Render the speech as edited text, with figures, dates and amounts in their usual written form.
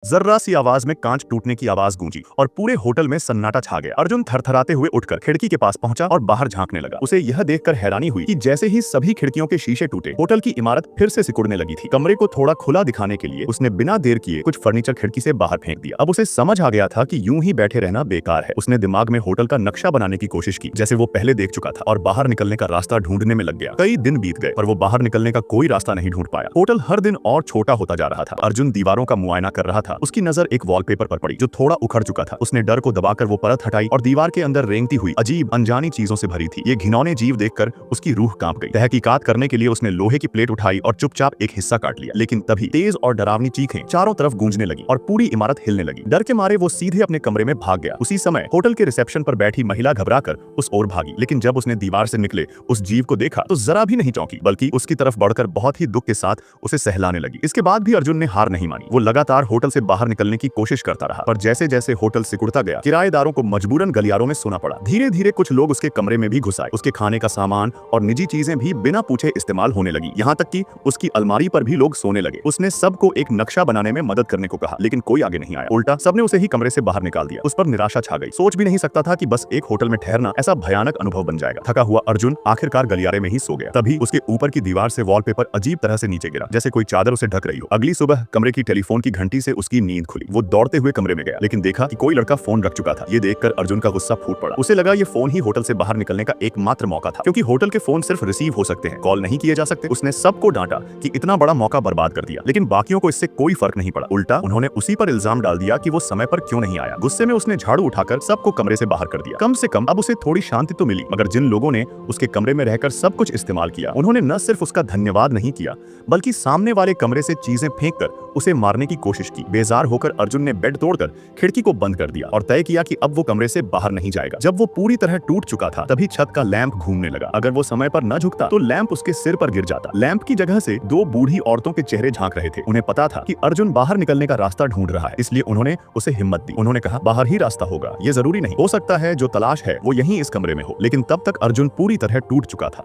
जर्रा सी आवाज में कांच टूटने की आवाज गूंजी और पूरे होटल में सन्नाटा छा गया। अर्जुन थरथराते हुए उठकर खिड़की के पास पहुंचा और बाहर झांकने लगा। उसे यह देखकर हैरानी हुई कि जैसे ही सभी खिड़कियों के शीशे टूटे, होटल की इमारत फिर से सिकुड़ने लगी थी। कमरे को थोड़ा खुला दिखाने के लिए उसने बिना देर किए कुछ फर्नीचर खिड़की से बाहर फेंक दिया। अब उसे समझ आ गया था कि यूं ही बैठे रहना बेकार है। उसने दिमाग में होटल का नक्शा बनाने की कोशिश की, जैसे वो पहले देख चुका था, और बाहर निकलने का रास्ता ढूंढने में लग गया। कई दिन बीत गए पर वो बाहर निकलने का कोई रास्ता नहीं ढूंढ पाया। होटल हर दिन और छोटा होता जा रहा था। अर्जुन दीवारों का मुआयना कर रहा था। उसकी नजर एक वॉलपेपर पर पड़ी जो थोड़ा उखड़ चुका था। उसने डर को दबाकर वो परत हटाई और दीवार के अंदर रेंगती हुई अजीब अनजानी चीजों से भरी थी। ये घिनौने जीव देखकर उसकी रूह कांप गई। तहकीकात करने के लिए उसने लोहे की प्लेट उठाई और चुपचाप एक हिस्सा काट लिया। लेकिन तभी तेज और डरावनी चीखें चारों तरफ गूंजने लगी और पूरी इमारत हिलने लगी। डर के मारे वो सीधे अपने कमरे में भाग गया। उसी समय होटल के रिसेप्शन पर बैठी महिला घबराकर उस ओर भागी, लेकिन जब उसने दीवार से निकले उस जीव को देखा तो जरा भी नहीं चौंकी, बल्कि उसकी तरफ बढ़कर बहुत ही दुख के साथ उसे सहलाने लगी। इसके बाद भी अर्जुन ने हार नहीं मानी। वो लगातार होटल से बाहर निकलने की कोशिश करता रहा, पर जैसे जैसे होटल सिकुड़ता गया, किराएदारों को मजबूरन गलियारों में सोना पड़ा। धीरे धीरे कुछ लोग उसके कमरे में भी घुस आए। उसके खाने का सामान और निजी चीजें भी बिना पूछे इस्तेमाल होने लगी। यहाँ तक कि उसकी अलमारी पर भी लोग सोने लगे। उसने सबको एक नक्शा बनाने में मदद करने को कहा, लेकिन कोई आगे नहीं आया। उल्टा सबने उसे ही कमरे से बाहर निकाल दिया। उस पर निराशा छा गई। सोच भी नहीं सकता था कि बस एक होटल में ठहरना ऐसा भयानक अनुभव बन जाएगा। थका हुआ अर्जुन आखिरकार गलियारे में ही सो गया। तभी उसके ऊपर की दीवार से वॉलपेपर अजीब तरह से नीचे गिरा, जैसे कोई चादर उसे ढक रही हो। अगली सुबह कमरे की टेलीफोन की घंटी से उसकी नींद खुली। वो दौड़ते हुए कमरे में गया, लेकिन देखा कि कोई लड़का फोन रख चुका था। ये देखकर अर्जुन का गुस्सा फूट पड़ा। उसे लगा ये फोन ही होटल से बाहर निकलने का एकमात्र मौका था, क्योंकि होटल के फोन सिर्फ रिसीव हो सकते हैं, कॉल नहीं किए जा सकते। उसने सबको डांटा कि इतना बड़ा मौका बर्बाद कर दिया, लेकिन बाकियों को इससे कोई फर्क नहीं पड़ा। उल्टा उन्होंने उसी पर इल्जाम डाल दिया कि वो समय पर क्यों नहीं आया। गुस्से में उसने झाड़ू उठाकर सबको कमरे से बाहर कर दिया। कम से कम अब उसे थोड़ी शांति तो मिली। मगर जिन लोगों ने उसके कमरे में रहकर सब कुछ इस्तेमाल किया, उन्होंने न सिर्फ उसका धन्यवाद नहीं किया, बल्कि सामने वाले कमरे से चीजें फेंककर उसे मारने की कोशिश की। बेजार होकर अर्जुन ने बेड तोड़कर खिड़की को बंद कर दिया और तय किया कि अब वो कमरे से बाहर नहीं जाएगा। जब वो पूरी तरह टूट चुका था, तभी छत का लैंप घूमने लगा। अगर वो समय पर न झुकता तो लैंप उसके सिर पर गिर जाता। लैंप की जगह से दो बूढ़ी औरतों के चेहरे झांक रहे थे। उन्हें पता था कि अर्जुन बाहर निकलने का रास्ता ढूंढ रहा है, इसलिए उन्होंने उसे हिम्मत दी। उन्होंने कहा, बाहर ही रास्ता होगा, ये जरूरी नहीं, हो सकता है जो तलाश है वो यहीं इस कमरे में हो। लेकिन तब तक अर्जुन पूरी तरह टूट चुका था।